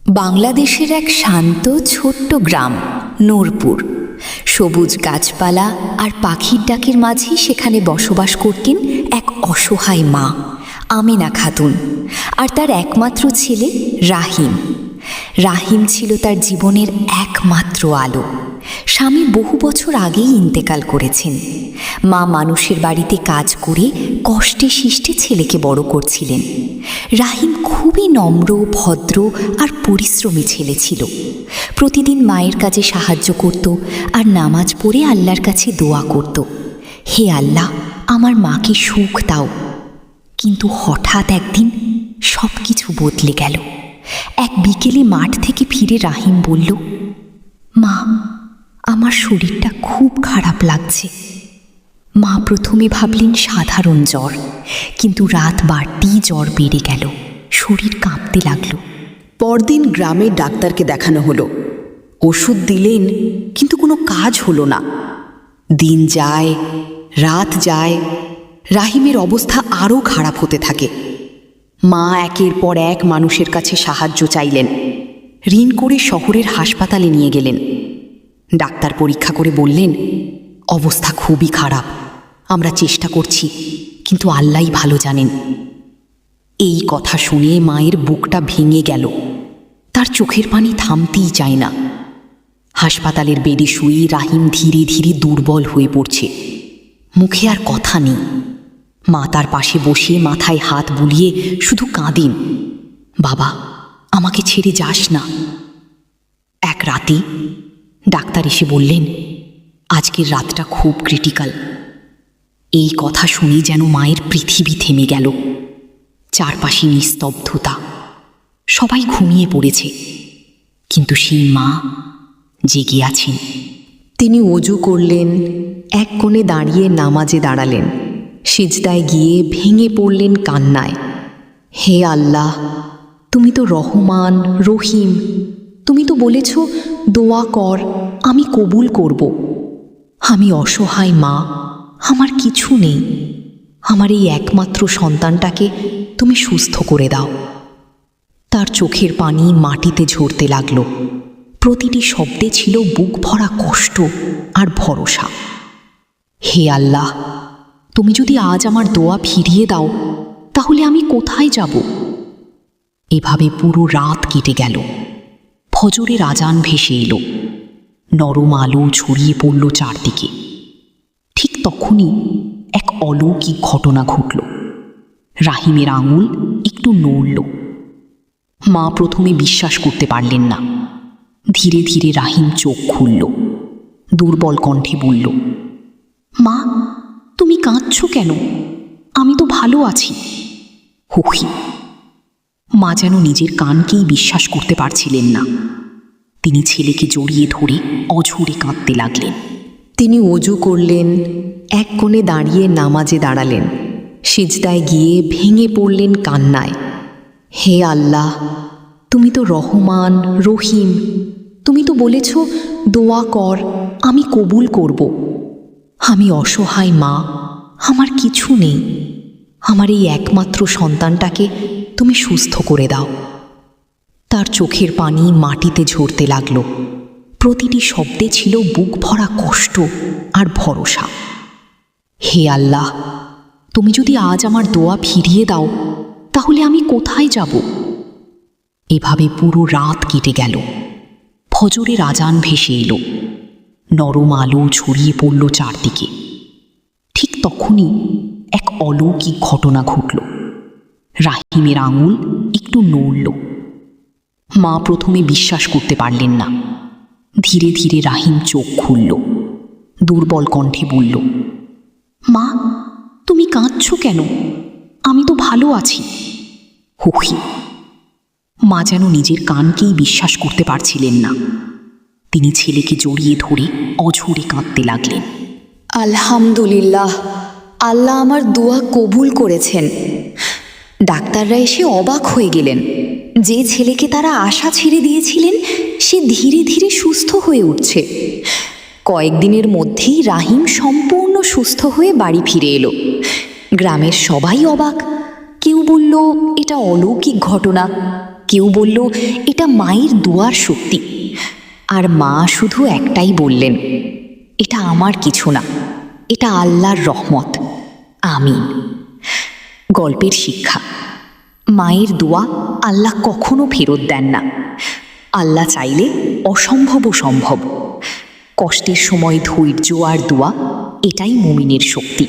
বাংলাদেশের এক শান্ত ছোট্ট গ্রাম নূরপুর। সবুজ গাছপালা আর পাখির ডাকের মাঝেই সেখানে বসবাস করতেন এক অসহায় মা আমেনা খাতুন আর তার একমাত্র ছেলে রাহিম। রাহিম ছিল তার জীবনের একমাত্র আলো। স্বামী বহু বছর আগেই ইন্তেকাল করেছেন। মা মানুষের বাড়িতে কাজ করে কষ্টে শিষ্টে ছেলেকে বড় করছিলেন। রাহিম খুবই নম্র, ভদ্র আর পরিশ্রমী ছেলে ছিল। প্রতিদিন মায়ের কাজে সাহায্য করত আর নামাজ পড়ে আল্লাহর কাছে দোয়া করত, হে আল্লাহ, আমার মাকে সুখ দাও। কিন্তু হঠাৎ একদিন সব কিছু বদলে গেল। এক বিকেলে মাঠ থেকে ফিরে রাহিম বলল, মা, আমার শরীরটা খুব খারাপ লাগছে। মা প্রথমে ভাবলেন সাধারণ জ্বর, কিন্তু রাত বাড়তেই জ্বর বেড়ে গেল, শরীর কাঁপতে লাগলো। পরদিন গ্রামের ডাক্তারকে দেখানো হলো। ওষুধ দিলেন, কিন্তু কোনো কাজ হলো না। দিন যায়, রাত যায়, রাহিমের অবস্থা আরও খারাপ হতে থাকে। মা একের পর এক মানুষের কাছে সাহায্য চাইলেন। ঋণ করে শহরের হাসপাতালে নিয়ে গেলেন। ডাক্তার পরীক্ষা করে বললেন, অবস্থা খুবই খারাপ, আমরা চেষ্টা করছি, কিন্তু আল্লাহই ভালো জানেন। এই কথা শুনে মায়ের বুকটা ভেঙে গেল। তার চোখের পানি থামতেই চায় না। হাসপাতালের বেডে শুয়ে রাহিম ধীরে ধীরে দুর্বল হয়ে পড়ছে। মুখে আর কথা নেই। মা তার পাশে বসে মাথায় হাত বুলিয়ে শুধু কাঁদেন, বাবা, আমাকে ছেড়ে যাস না। এক রাতে ডাক্তার এসে বললেন, আজকের রাতটা খুব ক্রিটিক্যাল। এই কথা শুনে যেন মায়ের পৃথিবী থেমে গেল। চারপাশে নিস্তব্ধতা, সবাই ঘুমিয়ে পড়েছে, কিন্তু সেই মা জেগে আছেন। তিনি অজু করলেন, এক কোণে দাঁড়িয়ে নামাজে দাঁড়ালেন। সিজদায় গিয়ে ভেঙে পড়লেন কান্নায়। হে আল্লাহ, তুমি তো রহমান, রহিম, তুমি তো বলেছ দোয়া কর, আমি কবুল করব। আমি অসহায় মা, আমার কিছু নেই। আমার এই একমাত্র সন্তানটাকে তুমি সুস্থ করে দাও। তার চোখের পানি মাটিতে ঝরতে লাগল। প্রতিটি শব্দে ছিল বুক ভরা কষ্ট আর ভরসা। হে আল্লাহ, তুমি যদি আজ আমার দোয়া ফিরিয়ে দাও, তাহলে আমি কোথায় যাব? এভাবে পুরো রাত কেটে গেল। ফজরের আজান ভেসে এলো। নরম আলো ছড়িয়ে পড়ল চারদিকে। ঠিক তখনই এক অলৌকিক ঘটনা ঘটল। রাহিমের আঙুল একটু নড়ল। মা প্রথমে বিশ্বাস করতে পারলেন না। ধীরে ধীরে রাহিম চোখ খুলল। দুর্বল কণ্ঠে বলল, মা, তুমি কাঁদছ কেন? আমি তো ভালো আছি। হুহি! মা যেন নিজের কানকেই বিশ্বাস করতে পারছিলেন না। তিনি ছেলেকে জড়িয়ে ধরে অঝরে কাঁদতে লাগলেন। তিনি অজু করলেন, এক কোণে দাঁড়িয়ে নামাজে দাঁড়ালেন। সিজদায় গিয়ে ভেঙে পড়লেন কান্নায়। হে আল্লাহ, তুমি তো রহমান, রহিম, তুমি তো বলেছ দোয়া কর, আমি কবুল করব। আমি অসহায় মা, আমার কিছু নেই। আমার এই একমাত্র সন্তানটাকে তুমি সুস্থ করে দাও। তার চোখের পানি মাটিতে ঝরতে লাগল। প্রতিটি শব্দে ছিল বুক ভরা কষ্ট আর ভরসা। হে আল্লাহ, তুমি যদি আজ আমার দোয়া ফিরিয়ে দাও, তাহলে আমি কোথায় যাব? এভাবে পুরো রাত কেটে গেল। ফজরের আজান ভেসে এলো। নরম আলো ছড়িয়ে পড়ল চারদিকে। ঠিক তখনই এক অলৌকিক ঘটনা ঘটল। রাহিমের আঙুল একটু নড়ল। মা প্রথমে বিশ্বাস করতে পারলেন না। ধীরে ধীরে রাহিম চোখ খুলল। দুর্বল কণ্ঠে বলল, মা, তুমি কাঁদছ কেন? আমি তো ভালো আছি। হুহি! মা যেন নিজের কানকেই বিশ্বাস করতে পারছিলেন না। তিনি ছেলেকে জড়িয়ে ধরে অঝরে কাঁদতে লাগলেন। আলহামদুলিল্লাহ, আল্লাহ আমার দোয়া কবুল করেছেন। ডাক্তাররা এসে অবাক হয়ে গেলেন। যে ছেলেকে তারা আশা ছেড়ে দিয়েছিলেন, সে ধীরে ধীরে সুস্থ হয়ে উঠছে। কয়েকদিনের মধ্যেই রাহিম সম্পূর্ণ সুস্থ হয়ে বাড়ি ফিরে এলো। গ্রামের সবাই অবাক। কেউ বলল এটা অলৌকিক ঘটনা, কেউ বলল এটা মায়ের দুয়ার শক্তি, আর মা শুধু একটাই বললেন, এটা আমার কিছু না, এটা আল্লাহর রহমত। আমিন। গল্পের শিক্ষা: মায়ের দোয়া আল্লাহ কখনো ফেরত দেন না। আল্লাহ চাইলে অসম্ভবও সম্ভব। কষ্টের সময় ধৈর্য আর দোয়া, এটাই মুমিনের শক্তি।